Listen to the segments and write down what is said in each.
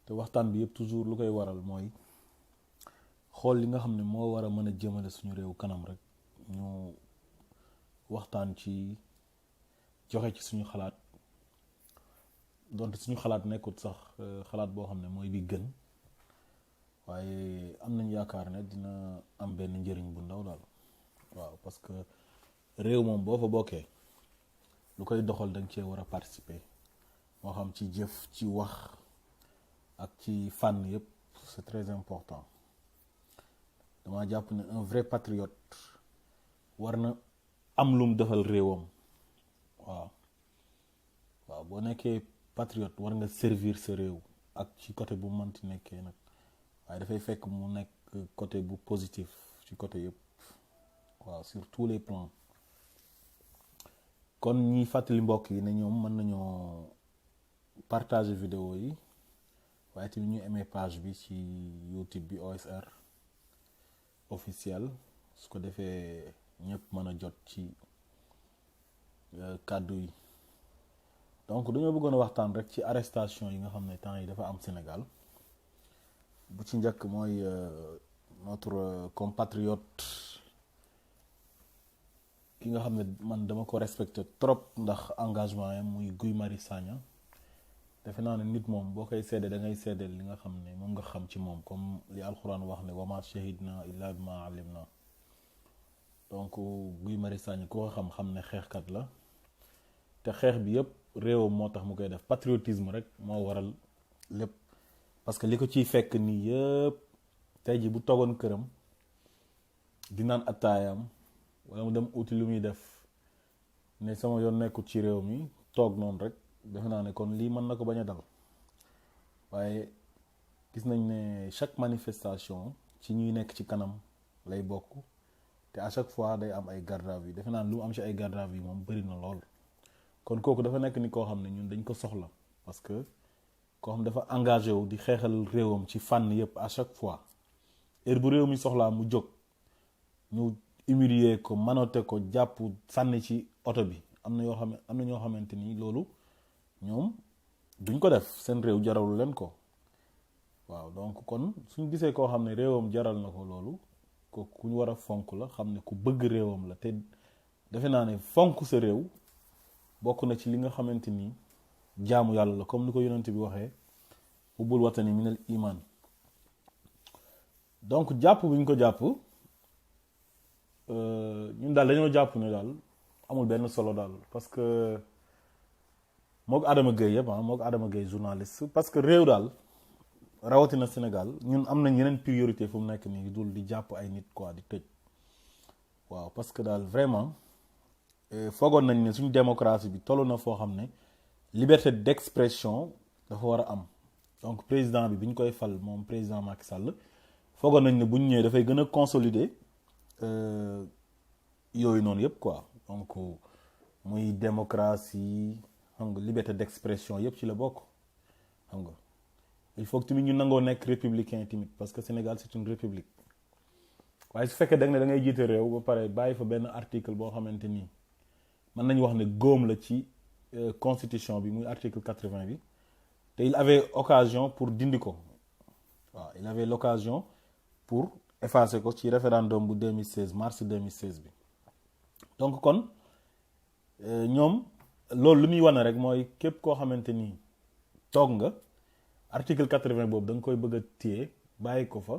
te waxtaan bi yëpp toujours lu koy waral mooy xool li nga xam ne moo war a mën a jëmale suñu réew kanam rek ñu waxtaan ci joxe ci suñu xalaat donte suñu xalaat nekkut sax xalaat boo xam ne mooy bi gën waaye am nañ yaakaar ne dina am benn njëriñ bu ndaw daal waaw parce que réew moom boo fa bokkee lu koy doxal danga cee war a participer moo xam ci jëf ci wax ak ci fànn yëpp c'est très important dama jàpp ne un vrai patriote war na am lum defal réewam waaw boo nekkee patriote war nga servir sa réew ak ci côté bu mënti nekkee nag waaye dafay fekk mu nekk côté bu positif ci côté yëpp waaw sur tous les plans kon ñi fàttali mbokk yi ne ñoom mën nañoo partager vidéo yi waaye tamit ñu aimé page bi ci YouTube bi OSR officiel su ko defee ñëpp mën a jot ci kàddu yi donc dañoo bëggoon a waxtaan rek ci arrestation yi nga xam ne temps yi dafa am Sénégal bu ci njëkk mooy notre compatriote ki nga xam ne man dama ko respecté trop ndax engagement yam muy Guy Marius Sagna defe naa ne nit moom boo koy seede da ngay seedeel li nga xam ne moom nga xam ci moom comme li alxuraan wax ne wama shahidna illa bima alimna donc Guy Marius Sagna ku ko xam ne xeexkat la te xeex bi yëpp réewam moo tax mu koy def patriotisme rek moo waral lépp parce que li ko ciy fekk nii yëpp tey ji bu toogoon këram di naan attaayam wala mu dem uti lu muy def ne sama yoon nekkut ci réew mi toog noonu rek defe naa ne kon lii mën na ko bañ a dal waaye gis nañ ne chaque manifestation ci ñuy nekk ci kanam lay bokk te à chaque fois day am ay garde à vue defe naa ne lu mu am ci ay garde à vue moom bëri na lool kon kooku dafa nekk ni koo xam ne ñun dañ ko soxla parce que koo xam dafa engagé wu di xeexal réewam ci fànn yëpp à chaque fois heure bu réew mi soxlaa mu jóg ñu humilier ko manote ko jàpp sànni ci oto bi am na ñoo xamante ni loolu ñoom duñ ko def seen réew jaralu leen ko waaw donc kon suñ gisee koo xam ne réewam jaral na ko loolu ko ku ñu war a fonk la xam ne ku bëgg réewam la te defe naa ne fonk sa réew bokk na ci li nga xamante ni jaamu yàlla la comme ni ko yonent bi waxee hubbul watani minal iman donc jàpp bi ñu ko jàpp ñun daal dañoo jàpp ne daal amul benn solo daal parce que mook Adama Gueye yëpp mook Adama Gueye journaliste parce que réew daal rawatina Sénégal ñun am nañ yeneen priorité fu mu nekk nii dul di jàpp ay nit quoi di tëj waaw parce que daal vraiment foogoon nañ ne suñu démocratie bi toll na foo xam ne liberté d'expression dafa war a am donc président bi ñu koy fal moom président Macky Sall foogoon nañ ne bu ñu ñëwee dafay gën a consolider yooyu noonu yëpp quoi donc muy démocratie xam nga liberté d'expression yëpp ci la bokk xam nga il faut que tamit ñu nangoo nekk républicain tamit parce que Sénégal c'est une république waaye su fekkee da nga ne da ngay jiite réew ba pare bàyyi fa benn article boo xamante ni mën nañu wax ne góom la ci constitution bi muy article 80 bi te il avait occasion pour dindi ko waaw il avait l'occasion pour effacer ko ci référendum bu 2016 mars 2016 bi donc kon ñoom loolu lu muy wane rek mooy képp koo xamante ni toog nga article 80 boobu da nga koy bëgg a téye bàyyi ko fa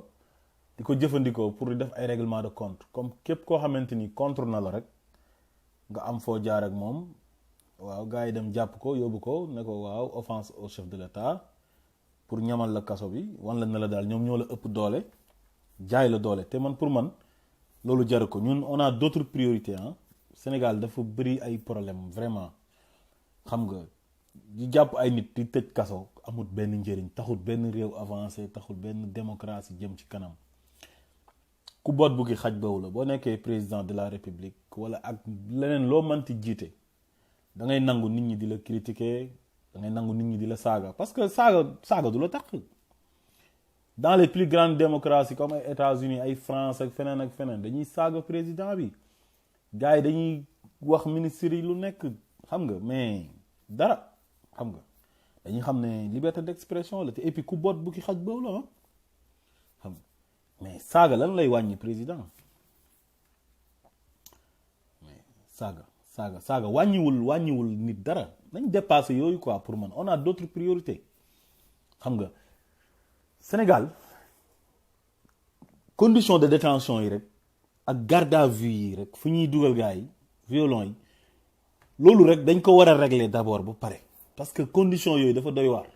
di ko jëfandikoo pour di def ay règlement de compte comme képp koo xamante ni contre na la rek nga am foo jaar ak moom waaw gars yi dem jàpp ko yóbbu ko ne ko waaw offense au chef de l'État pour ñamal la kaso bi wan la ne la daal ñoom ñoo la ëpp doole jaay la doole te man pour man loolu jaru ko ñun on a d'autres priorités Sénégal dafa bëri ay problème vraiment xam nga di jàpp ay nit di tëj kaso amul benn njëriñ taxul benn réew avancé taxul benn démocratie jëm ci kanam ku boot bu ki xaj bawu la boo nekkee président de la république wala ak leneen loo mënti jiite da ngay nangu nit ñi di la critiquer da ngay nangu nit ñi di la saaga parce que saaga du la tax dans les plus grandes démocraties comme ay États-Unis ay France ak feneen dañuy saaga président bi gars yi dañuy wax ministre yi lu nekk xam nga mais dara xam nga dañuy xam ne liberté d'expression la te et puis ku boot bu ki xaj boobu la xam mais saaga lan lay wàññi président mais saaga wàññiwul nit dara nañ dépassé yooyu quoi pour man on a d'autres priorités xam nga Sénégal condition de détention yi rek ak garde à vue yi rek fu ñuy dugal gars yi violon yi loolu rek dañ ko war a régler d'abord ba pare parce que condition yooyu dafa doy waar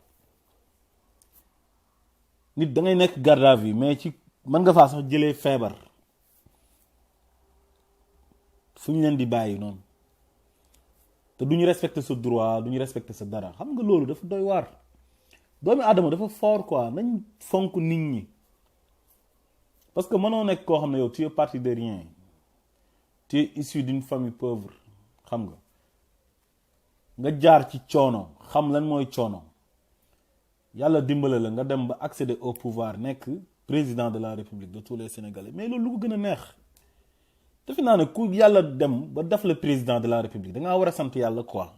nit da ngay nekk garde à vue mais ci mën nga faa sax jëlee feebar fu ñu leen di bàyyi noonu te du ñu respecter sa droit du ñu respecter sa dara xam nga loolu dafa doy waar doomi aadama dafa fort quoi nañ fonk nit ñi parce que mënoo nekk koo xam ne yow tu es parti de rien tu es issu d'une famille pauvre xam nga jaar ci coono xam lan mooy coono yàlla dimbale la nga dem ba accéder au pouvoir nekk président de la république de tous les sénégalais mais loolu lu ko gën a neex defe naa ne ku yàlla dem ba def le président de la république da ngaa war a sant yàlla quoi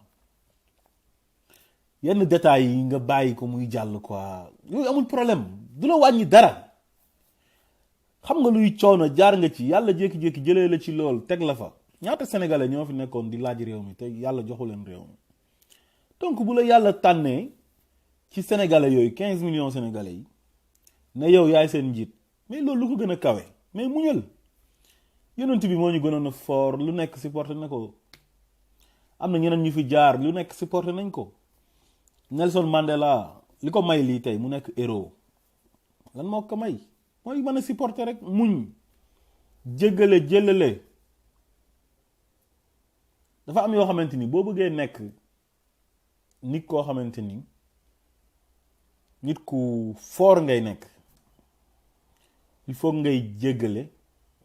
yenn détails yi nga bàyyi ko muy jàll quoi yooyu amul problème du la wàññi dara xam nga luy coono jaar nga ci yàlla jékki-jékki jëlee la ci lool teg la fa ñaata sénégalais ñoo fi nekkoon di laaj réew mi te yàlla joxu leen réew mi donc bu la yàlla tànnee ci sénégalais yooyu 15 millions sénégalais yi ne yow yaay seen njiit mais loolu lu ko gën a kawe mais muñal yonent bi moo ñu gënoon a fort lu nekk supporté na ko am na ñeneen ñu fi jaar lu nekk supporté nañ ko Nelson Mandela li ko may lii tey mu nekk héros lan moo ko may mooy mën a supporter rek muñ jéggale jëlale dafa am yoo xamante ni boo bëggee nekk nit koo xamante ni nit ku fort ngay nekk il faut ngay jéggale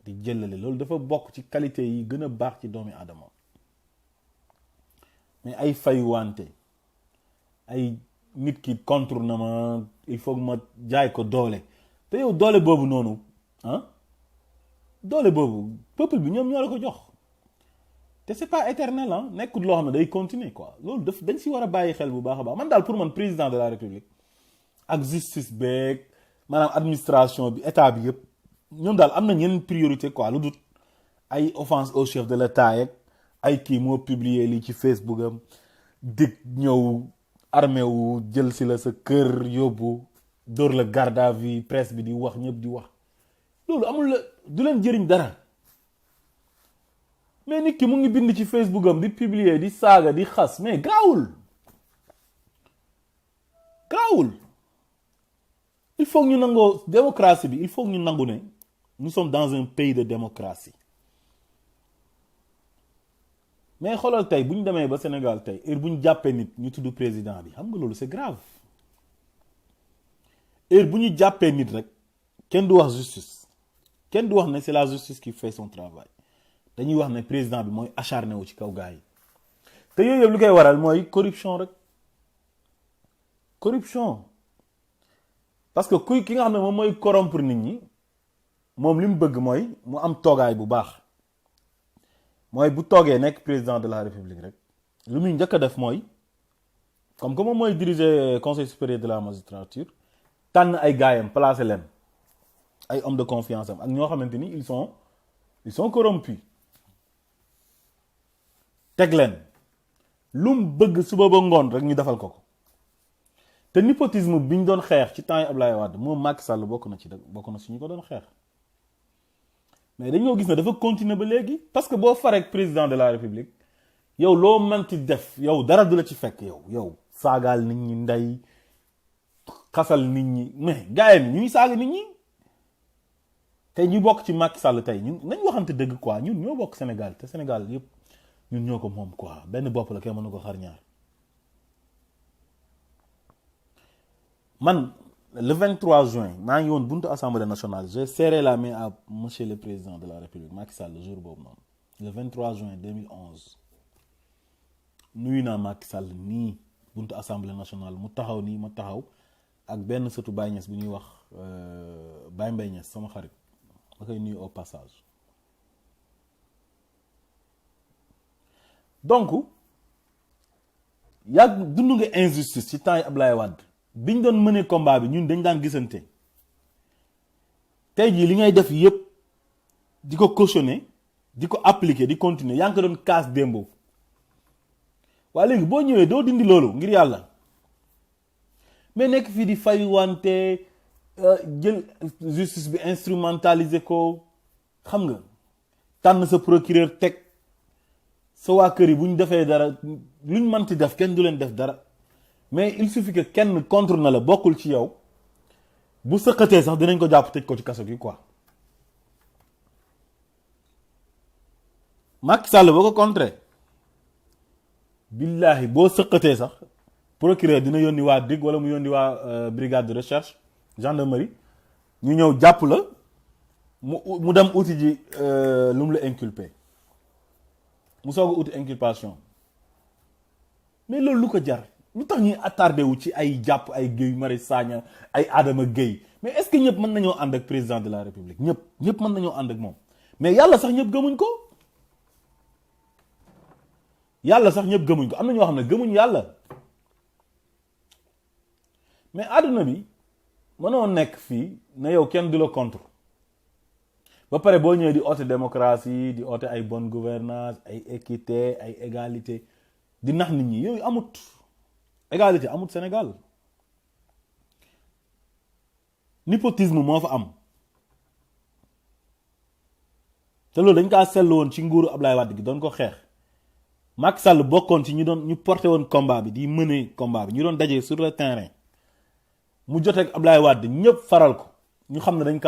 di jëlale loolu dafa bokk ci qualité yi gën a baax ci doomi aadama mais ay fayuwante ay nit ki contre na ma il faut ma jaay ko doole te yow doole boobu noonu doole boobu peuple bi ñoom ñoo la ko jox te c'est pas éternel nekkul loo xam ne day continuer quoi loolu dañ si war a bàyyi xel bu baax a baax man daal pour man président de la république ak justice beeg maanaam administration bi état bi yëpp ñoom daal am na ñeneen priorité quoi lu dut ay offense au chef de l'état yeeg ay kii moo publier lii ci Facebook am dig ñëw armée wu jël si la sa kër yóbbu dóor la garde à vue presse bi di wax ñëpp di wax loolu amul la du leen jëriñ dara mais nit ki mu ngi bind ci Facebook am di publier di saaga di xas mais garaawul il faut ñu nangoo démocratie bi il faut ñu nangu ne nous sommes dans un pays de démocratie mais xoolal tey bu ñu demee ba Sénégal tey heure bu ñu jàppee nit ñu tudd président bi xam nga loolu c'est grave heure bu ñu jàppee nit rek kenn du wax justice kenn du wax ne c'est la justice qui fait son travail dañuy wax ne président bi mooy acharné wu ci kaw gars yi te yooyu yëpp lu koy waral mooy corruption rek corruption parce que ki nga xam ne moom mooy corrompre nit ñi moom li mu bëgg mooy mu am toogaay bu baax mooy bu toogee nekk président de la république rek lu muy njëkk a def mooy comme que moom mooy diriger conseil supérieur de la magistrature tànn ay gaayam placer leen ay hommes de confiance am ak ñoo xamante ni ils sont corrompus teg leen lu mu bëgg suba ba ngoon rek ñu defal ko te népotisme bi ñu doon xeex ci temps yi Ablaye Wade moom Macky Sall bokk na si ñu ko doon xeex mais dañoo gis ne dafa continuer ba léegi parce que boo faree président de la république yow loo mënti def yow dara du la ci fekk yow saagaal nit ñi ndey xasal nit ñi mais gars yi ñuy saaga nit ñi te ñu bokk ci Macky Sall tey ñun nañ waxante dëgg quoi ñun ñoo bokk Sénégal te Sénégal yëpp ñun ñoo ko moom quoi benn bopp la kenn mën na ko xar ñaar man le 23 juin maa ngi woon buntu assemblée nationale j'ai serré la main à monsieur le président de la république Macky Sall le jour boobu noonu le 23 juin 2011 nuyu naa Macky Sall nii buntu assemblée nationale mu taxaw nii ma taxaw ak benn sëtu Baye Niass bu ñuy wax Baye Mbaye Niass sama xarit ma koy nuyu au passage donc yàgg dund nga injustice ci temps yi Ablaye Wade biñ doon mënee combat bi ñun dañ daan gisante tey jii li ngay def yépp di ko cautionner di ko appliquer di continuer yaa ngi ko doon kaas démbo waa léegi boo ñëwee doo dindi loolu ngir yàlla mais nekk fii di fay wante jël justice bi instrumentaliser ko xam nga tànn sa procureur teg sa waa kër yi bu ñu defee dara luñ mënti def kenn du leen def dara mais il suffit que kenn contre na la bokkul ci yow bu sëqatee sax dinañ ko jàpp tëj ko ci kaso gi quoi. Macky Sall boo ko contré billahi boo sëqatee sax procureur dina yónni waa DIG wala mu yónni waa brigade de recherche gendarmerie ñu ñëw jàpp la mu dem uti ji lu mu la inculpé mu soog a uti inculpation mais loolu lu ko jar lu tax ñuy attardé wu ci ay jàpp ay Guy Marius Sagna ay Adama Gueye mais est-ce que ñëpp mën nañoo ànd ak président de la république ñëpp mën nañoo ànd ak moom mais yàlla sax ñëpp gëmuñ ko am na ñoo xam ne gëmuñ yàlla mais àdduna bi mënoo nekk fii na yow kenn du la contre ba pare boo ñëwee di oote démocratie di oote ay bonne gouvernance ay équité ay égalité di nax nit ñi yooyu amut égalité amut Sénégal népotisme moo fa am te loolu dañ kaa seetlu woon ci nguuru Ablaye Wade gi doon ko xeex Macky Sall bokkoon ci ñu porté woon combat bi di mener combat bi ñu doon dajee sur le terrain mu joteeg Ablaye Wade ñëpp faral ko ñu xam ne dañ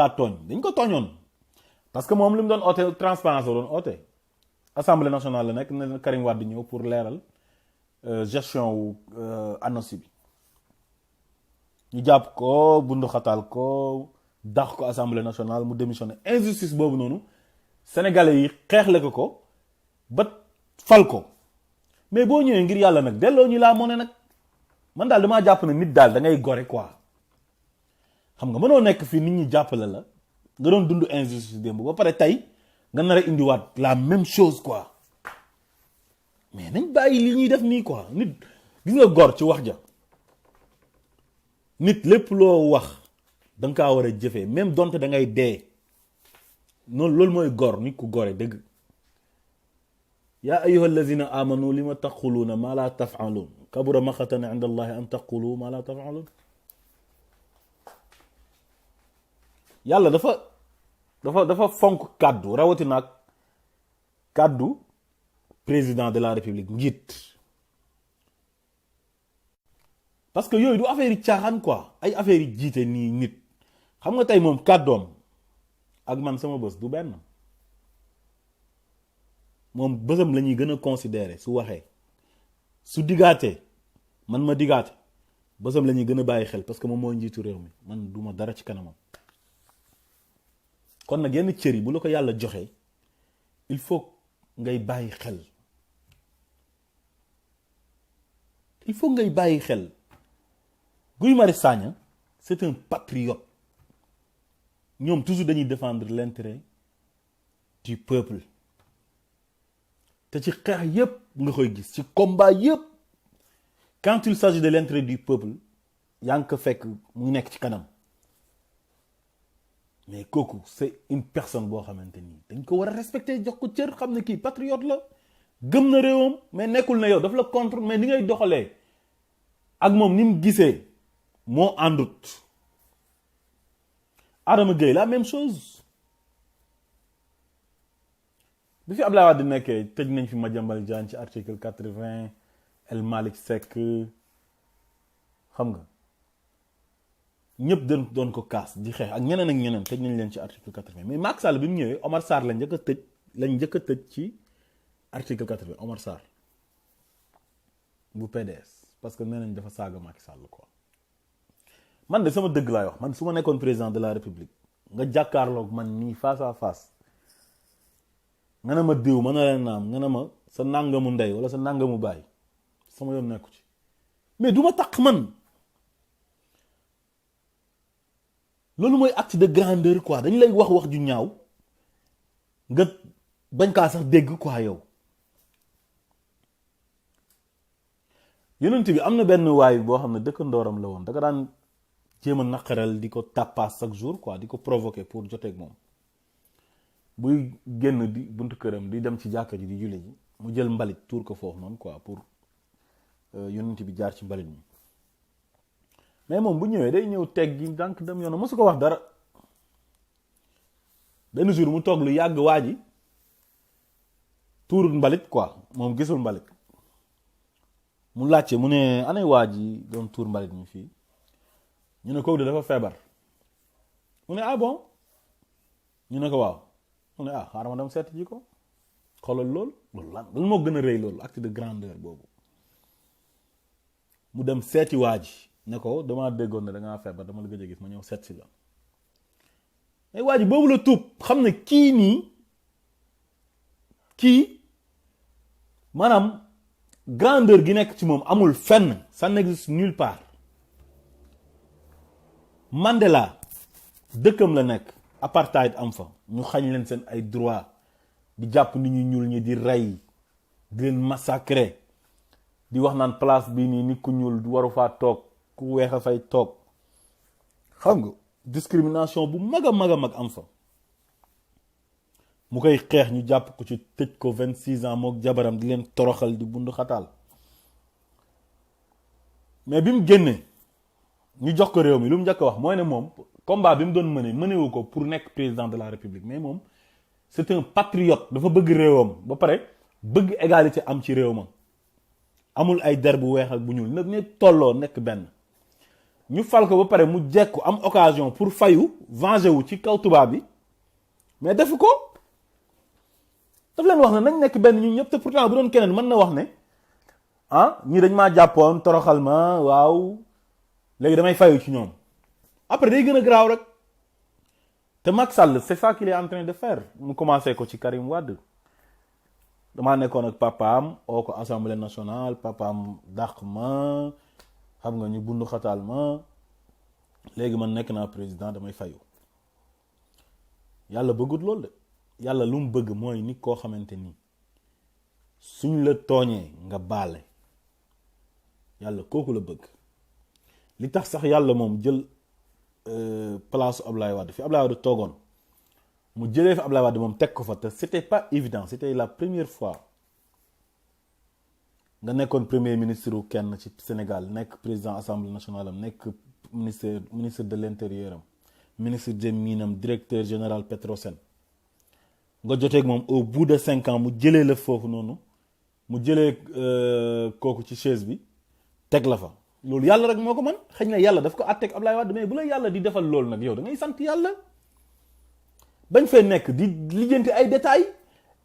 ko tooñoon parce que moom li mu doon oote transparence la doon oote assemblée nationale la nekk ne Karim Wade ñëw pour leeral gestion wu ANOCI bi ñu jàpp ko bundu xataal ko dax ko assemblée nationale mu démissionné injustice boobu noonu sénégalais yi xeexle ko ba fal ko mais boo ñëwee ngir yàlla nag delloo ñu laa monnaie nag man daal damaa jàpp ne nit daal da ngay gore quoi xam nga mënoo nekk fii nit ñi jàppale la nga doon dund injustice démb ba pare tey nga nar a indiwaat la même chose quoi mais nañ bàyyi li ñuy def nii quoi nit gis nga gor ci wax ja nit lépp loo wax da nga kaa war a jëfee même donte da ngay dee noonu loolu mooy gor nit ku gore dëgg yaa ayyuha allazina amanu lima taquluuna ma la taf'alun kabura maqatan inda allahi an taqulu ma la taf'alun yàlla dafa fonk kàddu rawatina ak kàddu président de la république njiit parce que yooyu du affaire yi caaxaan quoi ay affaire yi jiite nii nit xam nga tey moom kàddoom ak man sama bés du benn moom bésam la ñuy gën a considérer su waxee su digaatee man ma digaate bésam la ñuy gën a bàyyi xel parce que moom moo njiitu réew mi man du ma dara ci kanamam kon nag yenn cër yi bu la ko yàlla joxee il faut ngay bàyyi xel Guy Marius Sagna c'est un patriote ñoom toujours dañuy défendre l'intérêt du peuple te ci xeex yépp nga koy gis ci combat yépp quand il s'agit de l'intérêt du peuple yaa ngi ko fekk mu nekk ci kanam mais kooku c'est une personne boo xamante ni dañ ko war a respecter jox ko cër xam ne kii patriote la gëm na réewam mais nekkul na yow daf la contre mais ni ngay doxalee ak moom ni mu gisee moo àndut. Adama Gueye la même chose bi fi Abdoulaye Wade nekkee tëj nañ fi Madiambal Diagne ci article 80 El Malick Seck xam nga ñëpp doon ko kaas di xeex ak ñeneen tëj nañ leen ci article 80 mais Macky Sall bi mu ñëwee Omar Sarr lañ njëkk a tëj ci article 80 Omar Sarr bu PDS parce que nee nañ dafa saaga Macky Sall quoi. man de sama dëgg laay wax man su ma nekkoon président de la république nga jàkkaarloog man nii face à face nga ne ma diw ma ne leen naam nga ne ma sa nangamu ndey wala sa nangamu baay sama yoon nekku ci mais du ma taq man loolu mooy acte de grandeur quoi dañ lay wax ju ñaaw nga bañ kaa sax dégg quoi yow yonent bi am na benn waay boo xam ne dëkkandooram la woon da nga daan jéem a naqaral di ko tappaas chaque jour quoi di ko provoquer pour joteeg moom buy génn di buntu këram di dem ci jàkka ji di julli ji mu jël mbalit tuur ko foofu noonu quoi pour yonent bi jaar ci mbalit mi mais moom bu ñëwee day ñëw teg gi dànk dem yoonam mosu ko wax dara benn jour mu toog lu yàgg waa ji tuur mbalit quoi moom gisul mbalit mu laajte mu ne anay waa ji doon tuur mbalit mi fii ñu ne kooku de dafa feebar mu ne ah bon ñu ne ko waaw mu ne ah xaaral ma dem seet ji ko xoolal loolu lan moo gën a rëy loolu acte de grandeur boobu mu dem seeti waa ji ne ko damaa déggoon ne da ngaa feebar dama la gëj a gis ma ñëw seet si la mais waa ji boobu la tuub xam ne kii maanaam grandeur gi nekk ci moom amul fenn ça n'existe nulle part. Mandela dëkkam la nekk apartheid am fa ñu xañ leen seen ay droit di jàpp nit ñu ñuul ñi di rey di leen massacrer di wax naan place bii nii nit ku ñuul waru faa toog ku weex a fay toog xam nga discrimination bu mag a mag am fa mu koy xeex ñu jàpp ko ci tëj ko 26 ans mook jabaram di leen toroxal di bundu xataal mais bi mu génnee ñu jox ko réew mi lu mu njëkk a wax mooy ne moom combat bi mu doon mënewu ko pour nekk président de la république mais moom c'est un patriote dafa bëgg réewam ba pare bëgg égalité am ci réew ma amul ay der bu weex ak bu ñuul nag ne tolloo nekk benn ñu fal ko ba pare mu jekku am occasion pour fayu venger wu ci kaw tubaab bi mais defu ko daf leen wax ne nañ nekk benn ñun ñëpp te pourtant bu doon keneen mën na wax ne ah ñii dañ maa jàppoon toroxal ma waaw léegi damay fayu ci ñoom après day gën a garaaw rek te Macky Sall c'est ça qu'il est en train de faire mu commencé ko ci Karim Wade damaa nekkoon ak papaam oo ko assemblée nationale papaam dàq ma xam nga ñu bundu xataal ma léegi man nekk naa président damay fayu yàlla bëggut loolu de yàlla lu mu bëgg mooy nit koo xamante ni suñ la tooñee nga baale yàlla kooku la bëgg li tax sax yàlla moom jël place Ablaye Wade fi Ablaye Wade toogoon mu jëlee fi Ablaye Wade moom teg ko fa te c'était pas évident c'était la première fois nga nekkoon premier ministre wu kenn ci Sénégal nekk président assemblée nationale am nekk ministre de l'intérieur am ministre des mines am directeur général Petrosen nga joteeg moom au bout de 5 ans mu jëlee la foofu noonu mu jëlee kooku ci chaise bi teg la fa loolu yàlla rek moo ko mën xëy na yàlla daf ko àtteeg Ablaye Wade mais bu la yàlla di defal loolu nag yow da ngay sant yàlla bañ fay nekk di lijjanti ay détails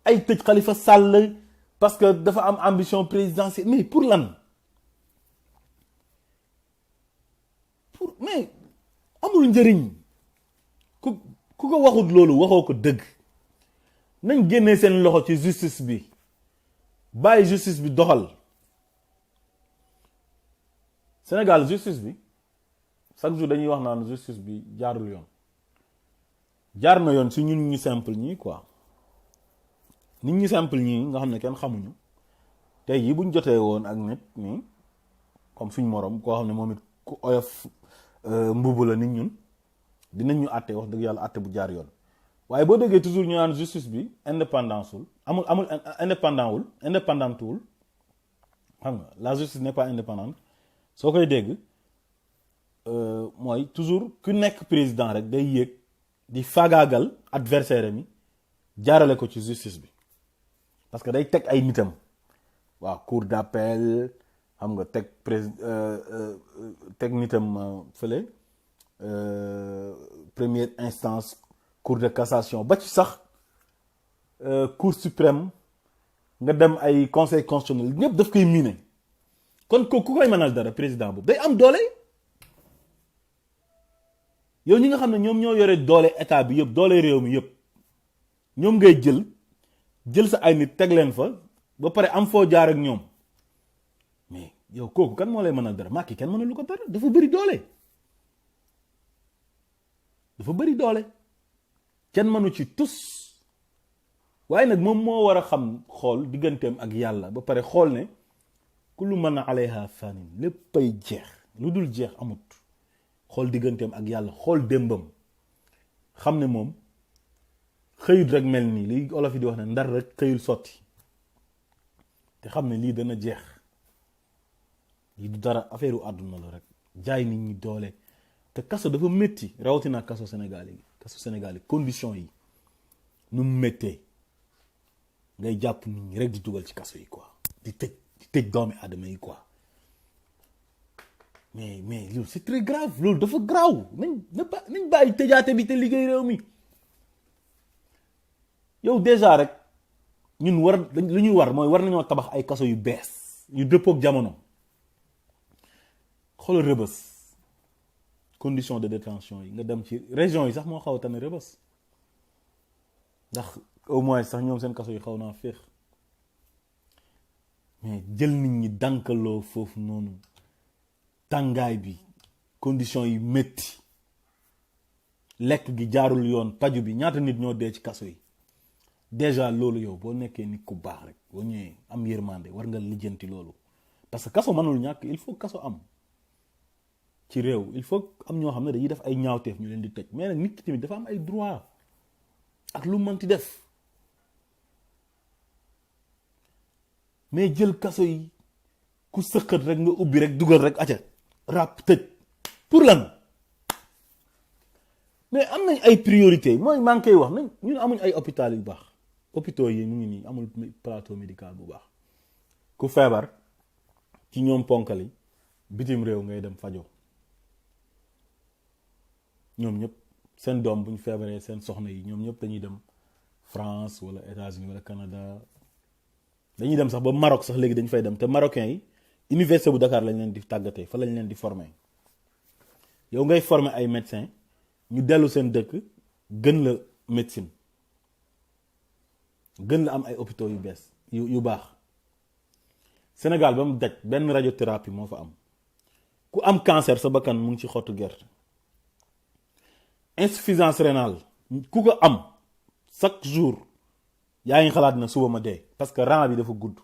ay tëj Khalifa Sall parce que dafa am ambition présidentielle mais pour lan mais amul njëriñ ku ko waxut loolu waxoo ko dëgg nañ génnee seen loxo ci justice bi bàyyi justice bi doxal Sénégal justice bi chaque jour dañuy wax naan justice bi jaarul yoon jaar na yoon si ñun ñu simple ñii quoi nit ñu simple ñii nga xam ne kenn xamuñu tey jii buñ jotee woon ak nit nii comme suñ morom koo xam ne moom it ku oyof mbubu la nit ñun dinañ ñu àtte wax dëgg yàlla àtte bu jaar yoon waaye boo déggee toujours ñu naan justice bi indépendance wul amul indépendante wul xam nga la justice n'est pas indépendante soo koy dégg mooy toujours ku nekk président rek day yéeg di faagaagal adversaire mi jaarale ko ci justice bi parce que day teg ay nitam waaw cour d'appel xam nga teg nitam fële première instance cour de cassation ba ci sax cour suprême nga dem ay conseil constitutionnel ñëpp daf koy miine kon ku koy mënal dara président boobu day am doole yow ñi nga xam ne ñoom ñoo yore doole état bi yëpp doole réew mi yëpp ñoom ngay jël sa ay nit teg leen fa ba pare am foo jaar ak ñoom mais yow kooku kan moo lay mënal dara Macky kenn mënalu ko dara dafa bëri doole kenn mënu ci tus waaye nag moom moo war a xam xool digganteem ak yàlla ba pare xool ne kullu man alayha fanin léppay jeex lu dul jeex amut xool digganteem ak yàlla xool démbam xam ne moom xëyut rek mel nii li olof yi di wax ne ndar rek xëyul sotti te xam ne lii dana jeex lii du dara affaire u àdduna la rek jaay nit ñi doole te kaso dafa métti rawatina kaso Sénégal yi condition yi nu mu méttee ngay jàpp nit ñi rek di dugal ci kaso yi quoi di tëj doomi aadama yi quoi mais loolu c'est très grave loolu dafa grave nañ bàyyi tëjaate bi te liggéey réew mi yow déjà rek ñun lu ñuy war mooy war nañoo tabax ay kaso yu bees yu dëppook jamono xoolal Rëbës condition de détention yi nga dem ci région yi sax moo xaw a tane Rëbës ndax au moins sax ñoom seen kaso yi xaw naa féex mais jël nit ñi dànkaloo foofu noonu tàngaay bi condition yi métti lekk gi jaarul yoon paju bi ñaata nit ñoo dee ci kaso yi déjà loolu yow boo nekkee nit ku baax rek boo ñëwee am yërmande war nga lijjanti loolu parce que kaso mënul ñàkk il faut kaso am ci réew il faut am ñoo xam ne dañuy def ay ñaawteef ñu leen di tëj mais nag nit ki tamit dafa am ay droit ak lu mënti def mais jël kaso yi ku sëqat rek nga ubbi rek dugal rek aca rap tëj pour lan mais am nañ ay priorité mooy maa ngi koy wax nañ ñun amuñ ay hôpital yu baax hôpitaux yi mu ngi nii amul plateau médical bu baax ku feebar ci ñoom ponkali bitim réew ngay dem fajo ñoom ñëpp seen doom bu ñu feebaree seen soxna yi ñoom ñëpp dañuy dem France wala États-Unis wala Canada dañuy dem sax ba Maroc sax léegi dañu fay dem te marocains yi université bu Dakar lañ leen di tàggatee fa lañ leen di former yow ngay former ay médecins ñu dellu seen dëkk gën la médecine gën la am ay hôpitaux yu bees yu baax Sénégal ba mu daj benn radiothérapie moo fa am ku am cancer sa bakkan mu ngi ci xottu gerte insuffisance rénale ku ko am chaque jour yaa ngi xalaat na suba ma dee parce que rang bi dafa gudd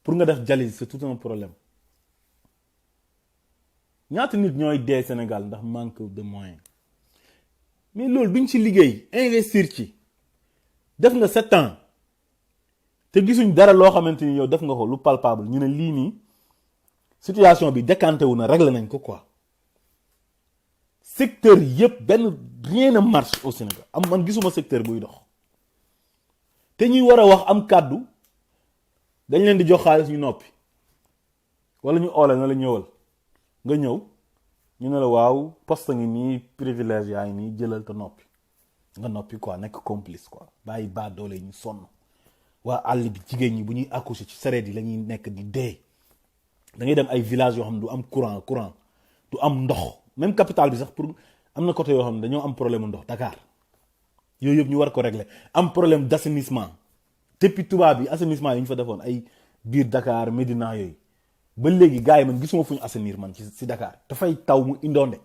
pour nga def dialyse c'est tout un problème ñaata nit ñooy dee Sénégal ndax manque de moyens mais loolu duñ ci liggéey investir ci def nga 7 ans te gisuñ dara loo xamante ni yow def nga ko lu palpable ñu ne lii nii situation bi décanté wu na réglé nañ ko quoi secteur yëpp benn rien ne marche au Sénégal am man gisuma secteur buy dox te ñuy war a wax am kàddu dañ leen di jox xaalis ñu noppi wala ñu oole na la ñëwal nga ñëw ñu ne la waaw poste ngi nii privilège yaa ngi nii jëlal te noppi nga noppi quoi nekk complice quoi bàyyi baa doole ñu sonn waa àll bi jigéen ñi bu ñuy accoucher ci sareet yi la ñuy nekk di dee da ngay dem ay villages yoo xam ne du am courant du am ndox même capitale bi sax pour am na côté yoo xam ne dañoo am problème ndox Dakar yooyu yëpp ñu war ko régler am problème d'assainissement depuis tubaab bi assainissement yi ñu fa defoon ay biir Dakar Médina yooyu ba léegi gars yi man gisuma fu ñu assainir man ci Dakar dafay taw mu indoonde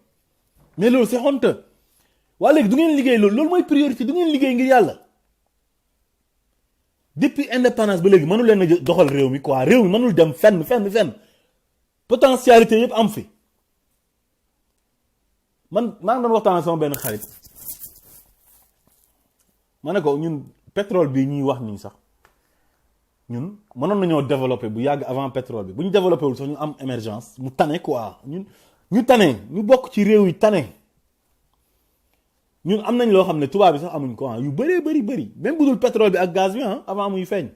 mais loolu c'est honteux waa léegi du ngeen liggéey loolu mooy priorité du ngeen liggéey ngir yàlla depuis indépendance ba léegi mënul leen a doxal réew mi quoi réew mi mënul dem fenn potentialité yëpp am fi man maa ngi doon waxtaan sama benn xarit ma ne ko ñun pétrole bi ñuy wax nii sax ñun mënoon nañoo développer bu yàgg avant pétrole bi bu ñu développé wul sax ñu am émergence mu tane quoi ñu tane ñu bokk ci réew yi tane ñun am nañ loo xam ne tubaab bi sax amuñ ko yu bëree bëri même bu dul pétrole bi ak gaz bi avant muy feeñ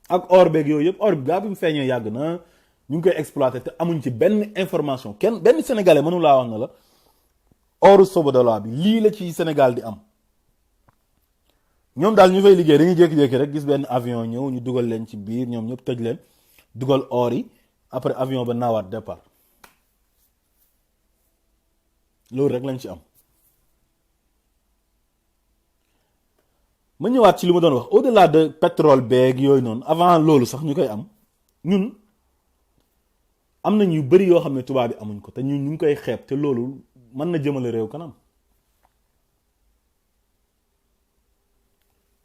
ak or beeg yooyu yëpp or bi gaa bi mu feeñee yàgg na ñu ngi koy exploiter te amuñ ci benn information benn sénégalais mënu laa wax na la oru Sobodala bi lii la ci Sénégal di am ñoom daal ñu fay liggéey dañuy jékki-jékki rek gis benn avion ñëw ñu dugal leen ci biir ñoom ñëpp tëj leen dugal or yi après avion ba naawaat départ loolu rek lañ ci am. ma ñëwaat ci li ma doon wax au-delà de pétrole beeg yooyu noonu avant loolu sax ñu koy am ñun am nañ yu bari yoo xam ne tubaab bi amuñ ko te ñun ñu ngi koy xeeb te loolu mën na jëmale réew kanam.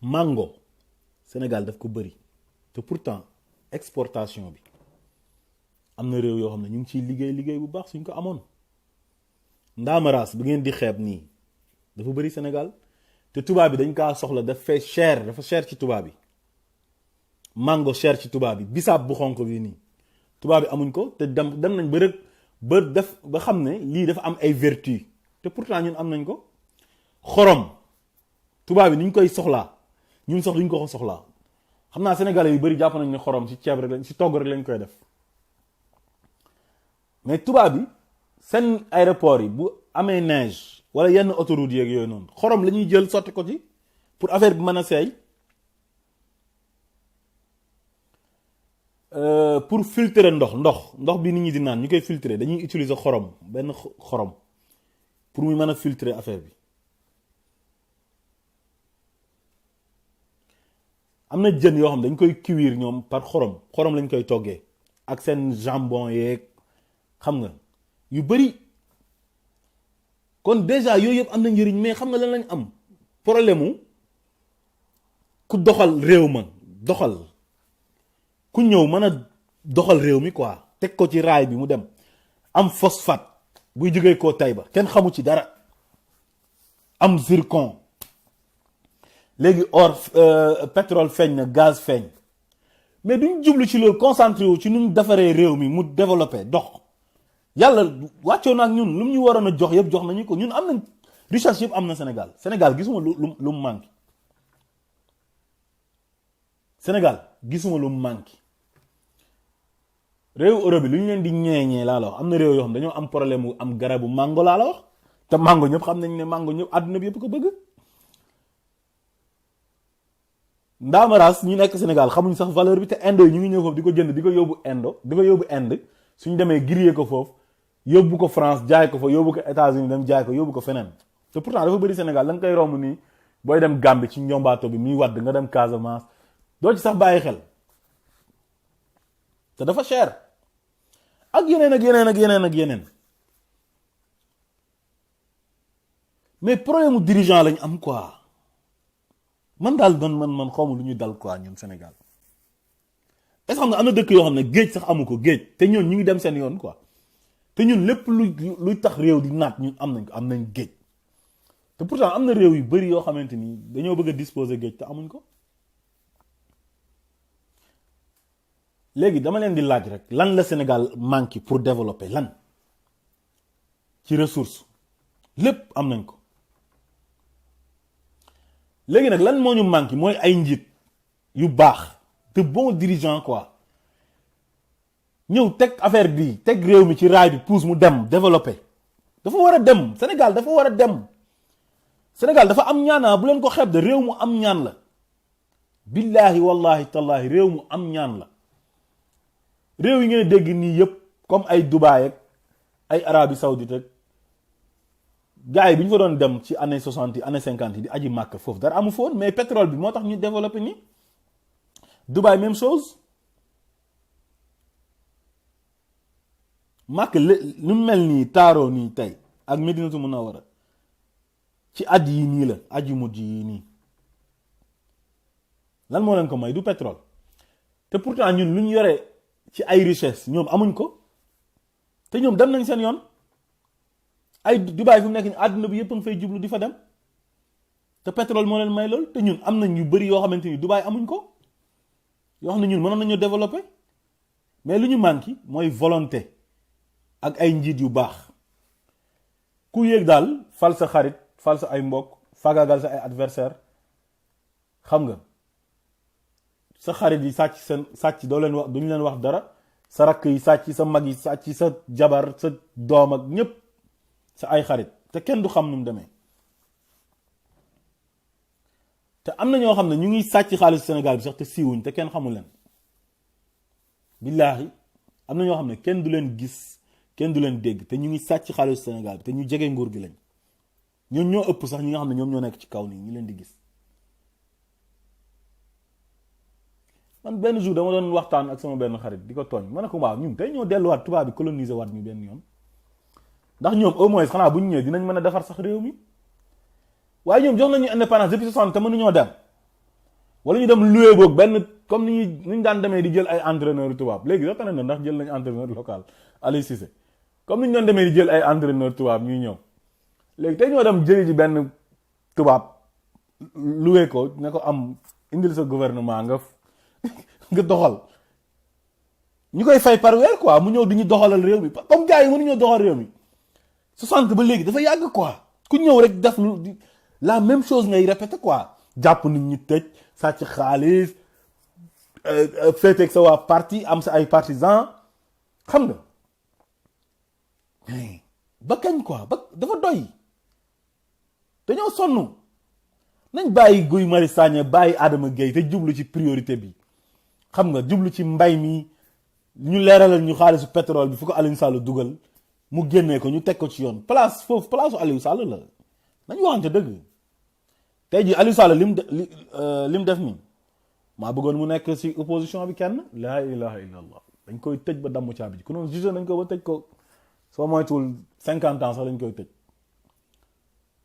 mango Sénégal daf ko bëri te pourtant exportation bi am na réew yoo xam ne ñu ngi ciy liggéey bu baax suñ ko amoon. ndaamaraas bi ngeen di xeeb nii dafa bëri Sénégal te tubaab bi dañ kaa soxla dafa cher ci tubaab bi. mango cher ci tubaab bi bisaab bu xonk bi nii tubaab bi amuñ ko te dem nañ ba rek ba xam ne lii dafa am ay vertu te pourtant ñun am nañ ko. xorom tubaab bi ni ñu koy soxlaa ñun sax duñ ko soxlaa xam naa sénégalais yu bari jàpp nañ ne xorom ci ceeb rek ci togg rek lañ koy def mais tubaab bi seen aéroport yi bu amee neige wala yenn autoroute yeeg yooyu noonu xorom la ñuy jël sotti ko ci pour affaire bi mën a seey. Pour filtrer ndox bi nit ñi di naan ñu koy filtrer dañuy utiliser xorom benn xorom pour muy mën a filtrer affaire bi. am na jën yoo xam dañ koy cuire ñoom par xorom lañ koy toggee ak seen jambon yeeg xam nga yu bari kon déjà yooyu yëpp am na njëriñ mais xam nga lan lañ am problème ku doxal réew ma doxal ku ñëw mën a doxal réew mi quoi teg ko ci raay bi mu dem am phosphate buy jógee koo Taïba kenn xamu ci dara am zircon léegi or pétrole feeñ na gaz feeñ mais duñ jublu ci loolu concentré wu ci nu ñu defaree réew mi mu développé dox yàlla wàccoo na ak ñun lu mu ñu waroon a jox yëpp jox nañu ko ñun am nañ richesse yëpp am na Sénégal gisuma lu mu manqué Sénégal gisuma lu mu manqué réew Europe bi lu ñu leen di ñeeñee laa la wax am na réew yoo xam dañoo am problème wu am garabu mango laa la wax te mango ñëpp xam nañ ne mango ñëpp àdduna bi yëpp ko bëgg. ndaamaraas ñu nekk Sénégal xamuñ sax valeur bi te indo yi ñu ngi ñëw foofu di ko jënd di ko yóbbu Inde suñ demee grillé ko foofu yóbbu ko France jaay ko fa yóbbu ko États-Unis dem jaay ko yóbbu ko feneen te pourtant dafa bëri Sénégal da nga koy romb nii booy dem Gambie ci njombato bi muy wadd nga dem Casamance doo ci sax bàyyi xel te dafa cher ak yeneen mais problème mu dirigeant lañ am quoi. man daal man xawma lu ñu dal quoi ñun Sénégal est-ce que xam nga am na dëkk yoo xam ne géej sax amu ko géej te ñoon ñu ngi dem seen yoon quoi te ñun lépp luy tax réew di naat ñun am nañ géej te pourtant am na réew yu bari yoo xamante ni dañoo bëgg a disposer géej te amuñ ko. léegi dama leen di laaj rek lan la Sénégal manqué pour développer lan ci ressource lépp am nañ ko. léegi nag lan moo ñu manqué mooy ay njiit yu baax de bons dirigeants quoi ñëw teg affaire bi teg réew mi ci raay bi pousse mu dem développé dafa war a dem Sénégal dafa war a dem Sénégal dafa am ñaana bu leen ko xeeb de réew mu am ñaan la billaahi wallahi tallahi réew mu am ñaan la réew yi ngeen dégg nii yëpp comme ay Dubaï ak ay Arabie Saoudite ak gars yi bi ñu fa doon dem ci année 60 yi année 50 yi di aji màkk foofu dara amu foon mais pétrole bi moo tax ñu développé nii Dubaï même chose màkk lu mel nii taaroo nii tey ak Medinatu Munawwara ci at yi nii la aji mujj yi nii lan moo leen ko may du pétrole te pourtant ñun lu ñu yore ci ay richesse ñoom amuñ ko te ñoom dem nañ seen yoon ay Dubaï fi mu nekk ni àdduna bi yëpp a ngi fay jublu di fa dem te pétrole moo leen may lool te ñun am nañ yu bari yoo xamante ni Dubaï amuñ ko yoo xam ne ñun mënoon nañoo développer mais lu ñu manqué mooy volonté ak ay njiit yu baax ku yéeg daal fal sa xarit fal sa ay mbokk fagagal sa ay adversaire xam nga sa xarit yi sàcc doo leen wax duñu leen wax dara sa rakk yi sàcc sa mag yi sàcc sa jabar sa doom ak ñépp sa ay xarit te kenn du xam nu mu demee te am na ñoo xam ne ñu ngi sàcc xaalisu Sénégal bi sax te siiwuñ te kenn xamul leen billaahi am na ñoo xam ne kenn du leen gis kenn du leen dégg te ñu ngi sàcc xaalisu Sénégal bi te ñu jege nguur gi lañ ñoom ñoo ëpp sax ñi nga xam ne ñoom ñoo nekk ci kaw nii ñu leen di gis. man benn jour dama doon waxtaan ak sama benn xarit di ko tooñ ma ne ko waaw ñun tey ñoo delluwaat tubaab bi coloniser waat ñu benn yoon ndax ñoom au moins xanaa bu ñu ñëwee dinañ mën a defar sax réew mi waaye ñoom jox nañu indépendance depuis 60 te mënuñoo dem wala ñu dem loué boog benn comme ni ñu daan demee di jël ay entraîneur tubaab léegi sax na ndax jël nañu entraîneur local Aliou Cissé comme ni ñu doon demee di jël ay entraîneur tubaab ñuy ñëw léegi tey ñoo dem jëli ji benn tubaab loué ko ne ko am indil sa gouvernement nga doxal ñu koy fay par weer quoi mu ñëw di ñu doxalal réew mi comme gars yi mënuñoo doxal réew mi 60 ba léegi dafa yàgg quoi ku ñëw rek def lu la même chose ngay répéter quoi jàpp nit ñi tëj sàcc xaalis féeteeg sa waa parti am sa ay partisans xam nga ba kañ quoi ba dafa doy dañoo sonn nañ bàyyi Guy Marius Sagna bàyyi Adama Gueye te jublu ci priorité bi xam nga jublu ci mbay mi ñu leeralal ñu xaalisu pétrole bi fu ko Aliou Sall dugal mu génnee ko ñu teg ko ci yoon place foofu place Aliou Sall la nañu waxante dëgg tey jii Aliou Sall lim def nii maa bëggoon mu nekk ci opposition bi kenn laa ilaha illallah dañ koy tëj ba damm caabi ji ku noonu jugé nañ ko ba tëj ko soo moytuwul 50 ans sax lañ koy tëj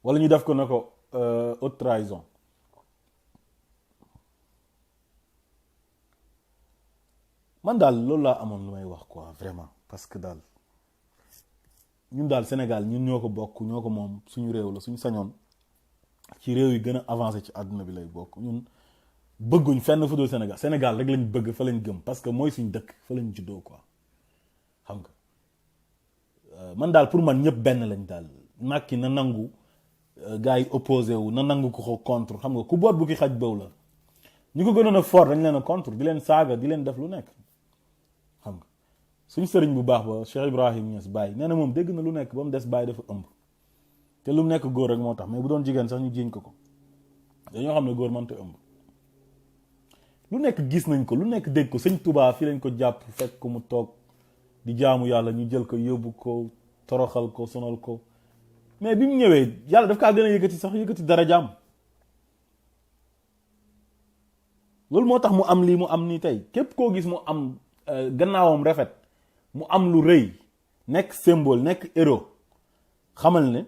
wala ñu def ko na ko haute trahison man daal loolu laa amoon lu may wax quoi vraiment parce que daal ñun daal Sénégal ñun ñoo ko bokk ñoo ko moom suñu réew la suñu sañoon ci réew yi gën a avancé ci àdduna bi lay bokk ñun bëgguñ fenn fu dul Sénégal rek lañ bëgg fa lañ gëm parce que mooy suñ dëkk fa lañ juddoo quoi xam nga man daal pour man ñëpp benn lañ daal Macky na nangu gars yi opposé wu na nangu ko ko contre xam nga ku boot bu ki xaj bëw la ñu ko gënoon a fort dañ leen a contre di leen saaga di leen def lu nekk xam nga suñu sëriñ bu baax ba Cheikh Ibrahim Niass Baye nee na moom dégg na lu nekk ba mu des Baye dafa ëmb te lu mu nekk góor rek moo tax mais bu doon jigéen sax ñu jiiñ ko dañoo xam ne góor mënta ëmb lu nekk gis nañ ko lu nekk dégg ko sëñ Touba fii lañ ko jàpp fekk ko mu toog di jaamu yàlla ñu jël ko yóbbu ko toroxal ko sonal ko mais bi mu ñëwee yàlla daf kaa gën a yëkkati sax yëkkati dara jaam loolu moo tax mu am lii mu am nii tey képp koo gis mu am gannaawam rafet mu am lu rëy nekk symbole nekk héros xamal ne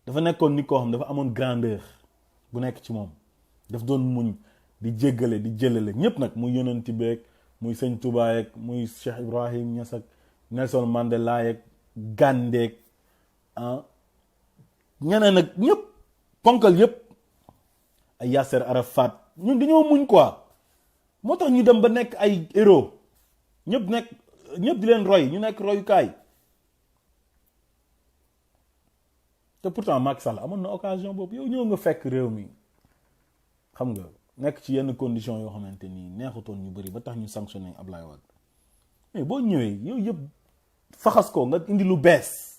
dafa nekkoon nit koo xam dafa amoon grandeur bu nekk ci moom daf doon muñ di jéggale di jëlale ñépp nag muy yonenti beeg muy sëñ Touba yeeg muy Cheikh Ibrahim Niass ak Nelson Mandela yeeg Gandhi ñeneen nag ñëpp ponkal yëpp ay Yasser Arafat ñun dañoo muñ quoi moo tax ñu dem ba nekk ay héros ñëpp di leen roy ñu nekk royukaay te pourtant Macky Sall amoon na occasion boobu yow ñëw nga fekk réew mi xam nga nekk ci yenn conditions yoo xamante ni neexutoon ñu bëri ba tax ñu sanctionné Ablaye Wade mais boo ñëwee yow yëpp faxas ko nga indi lu bees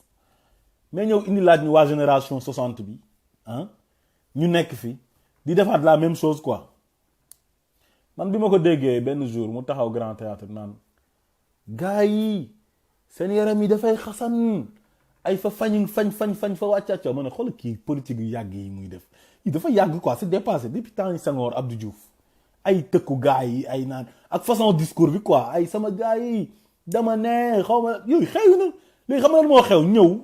mais ñëw indi laaj ñu waa génération 60 bi ñu nekk fi di defaat la même chose quoi man bi ma ko déggee benn jour mu taxaw Grand Théâtre naan gars yi seen yaram yi dafay xasan ay fa fañ fa wàccacco ma ne xool kii politique yu yàgg yi muy def yi dafa yàgg quoi c'est dépassé depuis temps yi Senghor Abdou Diouf ay tëkku gars yi ay naan ak façon discours bi quoi ay sama gars yi dama ne xaw ma yooyu xew na léegi xam nga moo xew ñëw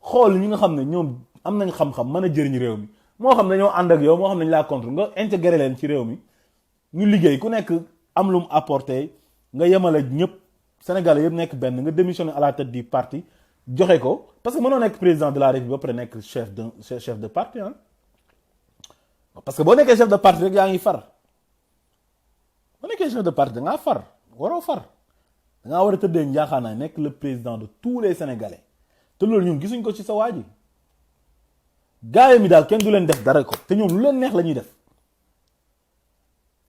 xool ñi nga xam ne ñoom am nañ xam-xam mën a jëriñ réew mi moo xam ne ñoo ànd ak yow moo xam ne ñu laa contre nga intégré leen ci réew mi ñu liggéey ku nekk am lu mu apporté nga yemale ñëpp Sénégalais yëpp nekk benn nga démissionné à la tête du parti joxe ko parce que mënoo nekk président de la République ba pare nekk chef de parti parce que boo nekkee chef de parti rek yaa ngi far boo nekkee chef de parti da ngaa far waroo far da ngaa war a tëddee njaaxaanaay nekk le président de tous les Sénégalais te loolu ñun gisuñ ko ci sa waa ji gaay mi daal kenn du leen def dara ko te ñoom lu leen neex la ñuy def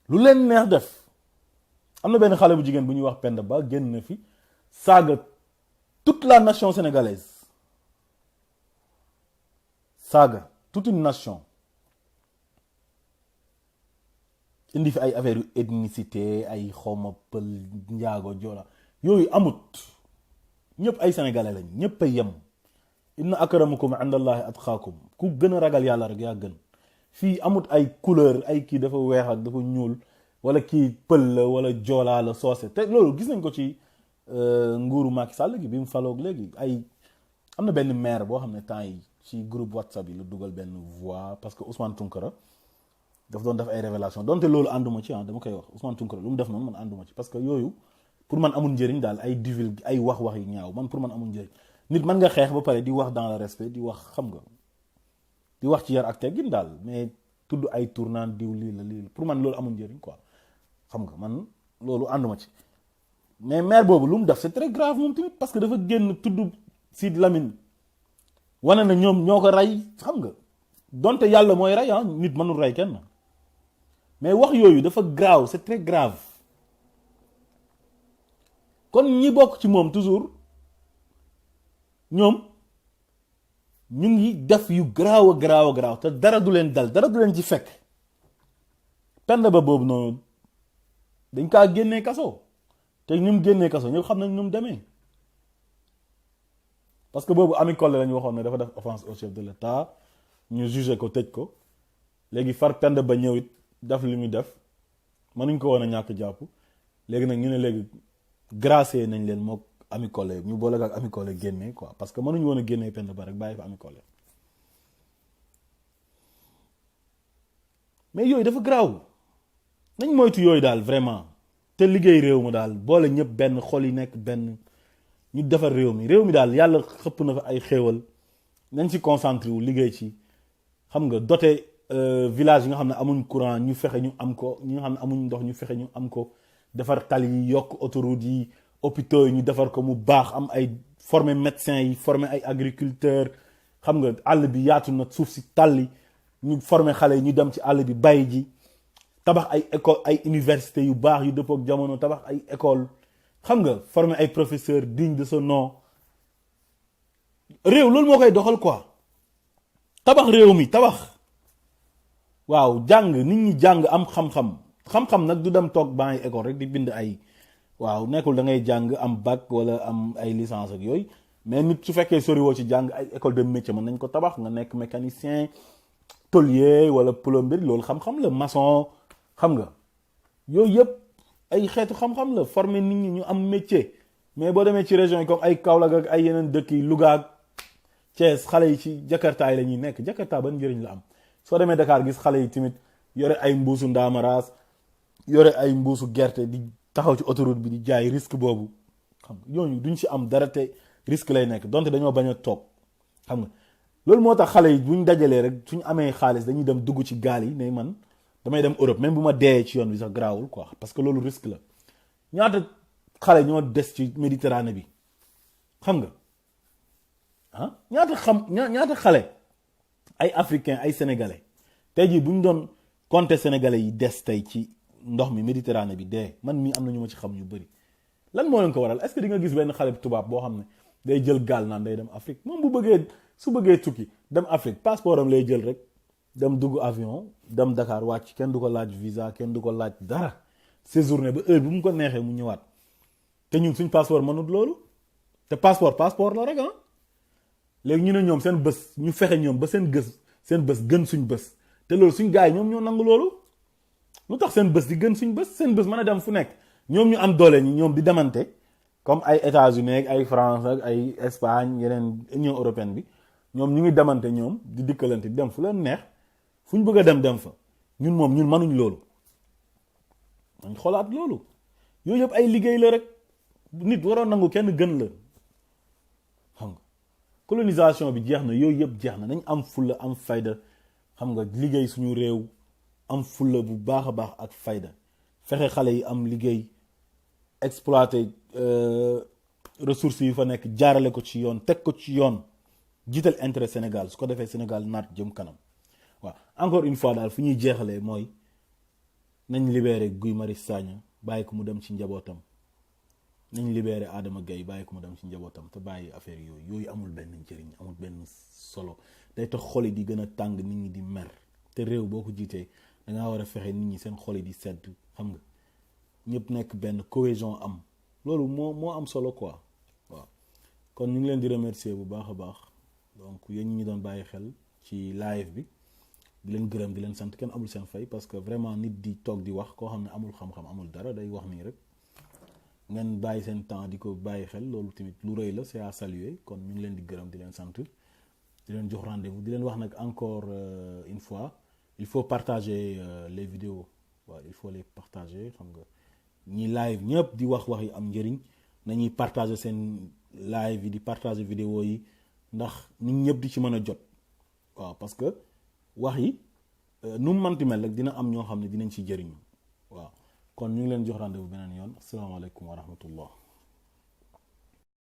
lu leen neex def am na benn xale bu jigéen bu ñuy wax Penda Ba génn na fi saaga toute la nation sénégalaise saaga toute une nation indi fi ay affaire yu ethnicité ay xawma pël njaago joola yooyu amut ñëpp ay sénégalais lañ ñëpp ay yem inna akramakum indallahi atqaakum ku gën a ragal yàlla rek yaa gën fii amut ay couleur ay kii dafa weex ak dafa ñuul wala kii pël la wala joolaa la soose te loolu gis nañ ko ci nguuru Macky Sall gi bi mu faloog léegi ay am na benn maire boo xam ne temps yi ci groupe WhatsApp yi la dugal benn voix parce que Ousmane Tounkara daf doon def ay révélation donte loolu ànduma ci dama koy wax Ousmane Tounkara lu mu def noonu man ànduma ci parce que yooyu pour man amul njëriñ daal ay divulgue ay wax yu ñaaw man pour man amul njëriñ nit mën nga xeex ba pare di wax dans le respect di wax xam nga di wax ci yar ak teggin daal mais tudd ay tournant diw lii la pour man loolu amul njëriñ quoi xam nga man loolu ànduma ci mais maire boobu lu mu def c'est très grave moom tamit parce que dafa génn tudd Sidy Lamine wane na ñoom ñoo ko rey xam nga donte yàlla mooy rey nit mënul rey kenn mais wax yooyu dafa grave c'est très grave kon ñi bokk ci moom toujours ñoom ñu ngi def yu garaaw a garaaw te dara du leen dal dara du leen ci fekk Penda Ba boobu noonu dañ kaa génnee kaso te ni mu génnee kaso ñëpp xam nañ nu mu demee parce que boobu Ami Collé lañu waxoon ne dafa def offense au chef de l'État ñu jugé ko tëj ko léegi far Penda Ba ñëw it def li muy def mënuñ ko woon a ñàkk jàpp léegi nag ñu ne léegi gracier nañ leen mook Ami Collé ñu boole ak Ami Collé génne quoi parce que mënuñu woon a génnee Penda Ba rek bàyyi fa Ami Collé mais yooyu dafa garaaw nañ moytu yooyu daal vraiment te liggéey réew mi daal boole ñëpp benn xol yi nekk benn ñu defar réew mi daal yàlla xëpp na fa ay xéewal nañ ci concentré wu liggéey ci xam nga doté village yi nga xam ne amuñ courant ñu fexe ñu am ko ñi nga xam ne amuñ ndox ñu fexe ñu am ko defar tali yi yokk autoroute yi hôpitaux yi ñu defar ko mu baax am ay former médecins yi former ay agriculteurs xam nga àll bi yaatu na suuf si tàlli ñu former xale yi ñu dem ci àll bi bay ji tabax ay école ay université yu baax yu dëppoo ak jamono tabax ay école xam nga former ay professeurs dignes de ce nom réew loolu moo koy doxal quoi tabax réew mi tabax waaw jàng nit ñi jàng am xam-xam nag du dem toog baa ngi école rek di bind ay waaw nekkul da ngay jàng am bac wala am ay licence ak yooyu mais nit su fekkee soriwoo ci jàng ay école de métier mën nañ ko tabax nga nekk mécanicien tôlier wala plombier loolu xam-xam la maçon xam nga yooyu yëpp ay xeetu xam-xam la former nit ñi ñu am métier mais boo demee ci région yi comme ay Kaolack ak ay yeneen dëkk yi Louga ak Thiès xale yi ci Jakarta yi la ñuy nekk Jakarta ban njëriñ la am soo demee Dakar gis xale yi tamit yore ay mbuusu ndaamaraas yore ay mbuusu gerte di taxaw ci autoroute bi di jaay risque boobu xam nga ñooñu duñ ci am dara te risque lay nekk donte dañoo bañ a toog xam nga loolu moo tax xale yi buñ dajalee rek suñ amee xaalis dañuy dem dugg ci gaal yi ne man damay dem Europe même bu ma dee ci yoon bi sax garaawul quoi parce que loolu risque la ñaata xale ñoo des ci Méditerranée bi xam nga ñaata xale ay africains ay sénégalais tey jii bu ñu doon compter sénégalais yi des tey ci ndox mi Méditerranée bi dee man mii am na ñu ma ci xam ñu bëri lan moo leen ko waral est-ce que di nga gis benn xale bu tubaab boo xam ne day jël gaal naan day dem Afrique moom su bëggee tukki dem Afrique passeport am lay jël rek dem dugg avion dem Dakar wàcc kenn du ko laaj visa kenn du ko laaj dara séjourné ba heure bu mu ko neexee mu ñëwaat te ñun suñ passeport mënut loolu te passeport la rek léegi ñu ne ñoom seen bés ñu fexe ñoom ba seen bés gën suñ bés te loolu suñ gars yi ñoom ñoo nangu loolu lu tax seen bés di gën suñ bés seen bés mën a dem fu nekk ñoom ñu am doole ñi ñoom di demante comme ay États-Unis ak ay France ak ay Espagne yeneen Union européenne bi ñoom ñu ngi demante ñoom di dikkalante di dem fu leen neex fu ñu bëgg a dem fa ñun mënuñ loolu dañ xolaat loolu yooyu yëpp ay liggéey la rek nit waroon nangu kenn gën la xam nga colonisation bi jeex na yooyu yëpp jeex na nañ am fulla am fayda xam nga liggéey suñu réew am fulla bu baax a baax ak fayda fexe xale yi am liggéey exploiter ressources yi fa nekk jaarale ko ci yoon teg ko ci yoon jiital intérêt Sénégal su ko defee Sénégal naat jëm kanam waaw encore une fois daal fu ñuy jeexalee mooy nañ libéré Guy Marius Sagna bàyyi ko mu dem ci njabootam nañ libéré Adama Gaye bàyyi ko mu dem ci njabootam te bàyyi affaire yooyu amul benn njëriñ amul benn solo day tax xol yi di gën a tàng nit ñi di mer te réew boo ko jiitee dangaa war a fexe nit ñi seen xol yi di sedd xam nga ñëpp nekk benn cohésion am loolu moo am solo quoi waaw kon ñu ngi leen di remercier bu baax a baax donc yéen ñi doon bàyyi xel ci live bi di leen gërëm di leen sant kenn amul seen fay parce que vraiment nit di toog di wax koo xam ne amul xam-xam amul dara day wax nii rek ngeen bàyyi seen temps di ko bàyyi xel loolu tamit lu rëy la c'est à saluer kon ñu ngi leen di gërëm di leen sant di leen jox rendez-vous di leen wax nag encore une fois il faut partager les vidéos waaw il faut les partager xam nga ñi live ñëpp di wax yi am njëriñ nañuy partager seen live yi di partager vidéo yi ndax nit ñëpp di ci mën a jot waaw parce que wax yi nu mu mënti mel rek dina am ñoo xam ne dinañ ci jëriñu waaw kon ñu ngi leen jox rendez-vous beneen yoon asalaamaaleykum wa rahmatullah